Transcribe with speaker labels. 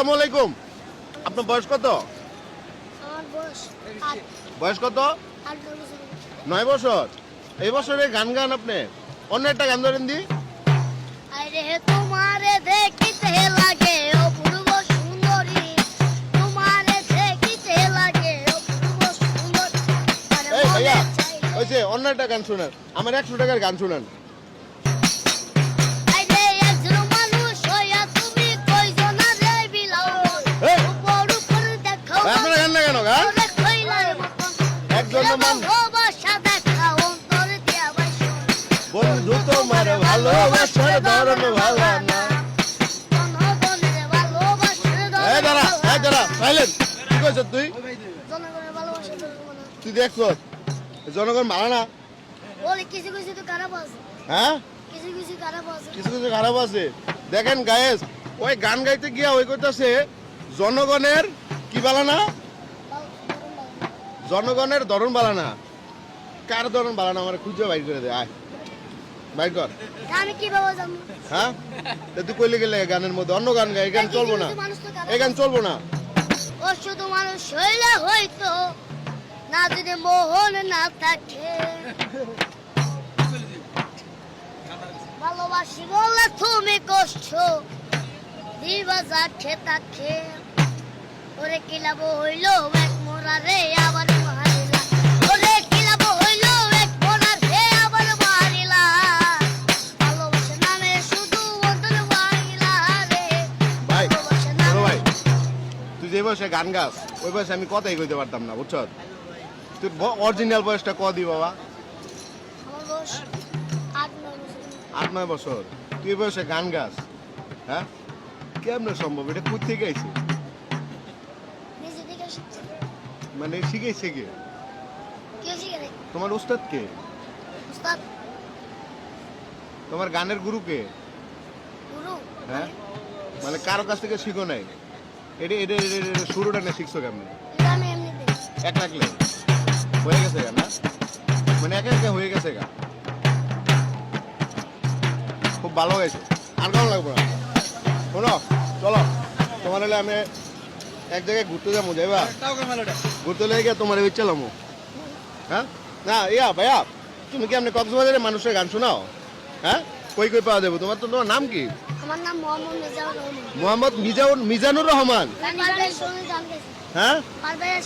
Speaker 1: আসসালামু আলাইকুম। আপনার বয়স কত?
Speaker 2: আমার
Speaker 1: বয়স কত? 9 বছর। এই বছরে গান গান আপনি? অন্য একটা গান ধরেন দি।
Speaker 2: আরে তোমারে দেখিতে লাগে অপূর্ব সুন্দরী, তোমারে দেখিতে লাগে অপূর্ব সুন্দরী।
Speaker 1: এই ভাইয়া, ওই যে অন্য একটা গান শুনেন, আমার 100 টাকার গান শুনেন।
Speaker 2: আরে একজন মানুষ হইয়া তুমি কয়জনা রে বিলাও, উপর উপর দেখো
Speaker 1: আপনারা গান না কেন গান?
Speaker 2: ওরে কইলার মতন
Speaker 1: একজন
Speaker 2: ভালোবাসা দেখা অন্তর দিয়া বাসো।
Speaker 1: বন্ধু তোমার ভালোবাসার ধরন ভালো না।
Speaker 2: জনগণের ভালোবাসার
Speaker 1: এই দাঁড়া,
Speaker 2: ধরন
Speaker 1: এই দাঁড়া, সাইলেন্ট। কি কইছ তুই?
Speaker 2: জনগণের ভালোবাসার ধরন না।
Speaker 1: তুই দেখছো জনগণ ভালো না?
Speaker 2: বলে কিছু কিছু তো খারাপ আছে,
Speaker 1: হ্যাঁ,
Speaker 2: কিছু কিছু খারাপ আছে।
Speaker 1: কিছু কিছু খারাপ আছে। দেখেন গায়েস, ওই গান গাইতে গিয়া ওই কইতাছে জনগণের কি বালা না, জনগণের ধরন বালা না। কার ধরন বালা না আমার খুঁজে বাইর করে দে। আয় বাইর কর।
Speaker 2: আমি কিভাবে জানবো?
Speaker 1: হ্যাঁ, তা তুই কইলে গেলে গানের মধ্যে অন্য গান গাই, এই গান চলবো না, এই গান চলবো না।
Speaker 2: ও শুধু মানুষ হইলে হয়তো না, যদি মোহন না থাকে। ভালোবাসি বলে তুমি কষ্ট দিবা যাকে তাকে, ওরে কিলাব হইল এক মোরা রে আবার মারিলা, ওরে কিলাব হইল এক মোরা রে আবার মারিলা, ভালোবাসা নামে শুধু অন্তর মারিলা রে,
Speaker 1: ভাই,
Speaker 2: ভালোবাসা
Speaker 1: বড়
Speaker 2: নামে।
Speaker 1: ভাই, তুই যে বয়সে গান গাস ওই বয়সে আমি কথাই কইতে পারতাম না, বুঝছ? তুই অরিজিনাল বয়সটা ক দি বাবা।
Speaker 2: আমার বয়স 8-9 বছর।
Speaker 1: 8-9 বছর। তুই এই বয়সে গান গাস, হ্যাঁ? কেমনে সম্ভব? এটা কোথা থেকে আইছে?
Speaker 2: নিজে থেকে শিখছি।
Speaker 1: মানে শিখেছে কে?
Speaker 2: কেউ শিখে নাই।
Speaker 1: তোমার উস্তাদ কে?
Speaker 2: উস্তাদ,
Speaker 1: তোমার গানের গুরু কে?
Speaker 2: গুরু,
Speaker 1: হ্যাঁ, মানে কারো কাছ থেকে শিখো নাই? এটা এটা এটা শুরুটা না শিখছো কেমনে?
Speaker 2: এটা আমি এমনিতে।
Speaker 1: এক লাগলে হয়ে গেছে গা না, মানে একে একে হয়ে গেছে গা। খুব ভালো হয়েছে, আর কেমন লাগবে না? শোনো, চলো তোমার হলে আমি এক জায়গায় ঘুরতে যাবো, যাইবা? ঘুরতে লেগে গিয়ে তোমার ইচ্ছা লামো। হ্যাঁ, না ইয়া ভাইয়া, তুমি কি আপনি কক্সবাজারে মানুষের গান শোনাও? হ্যাঁ, কই কই পাওয়া যাবে? তোমার তো, তোমার নাম কি?
Speaker 2: আমার নাম মোহাম্মদ মিজানুর রহমান।
Speaker 1: মোহাম্মদ মিজানুর রহমান।
Speaker 2: পারভেজ শুনে জানতেছি।
Speaker 1: হ্যাঁ,
Speaker 2: পারভেজ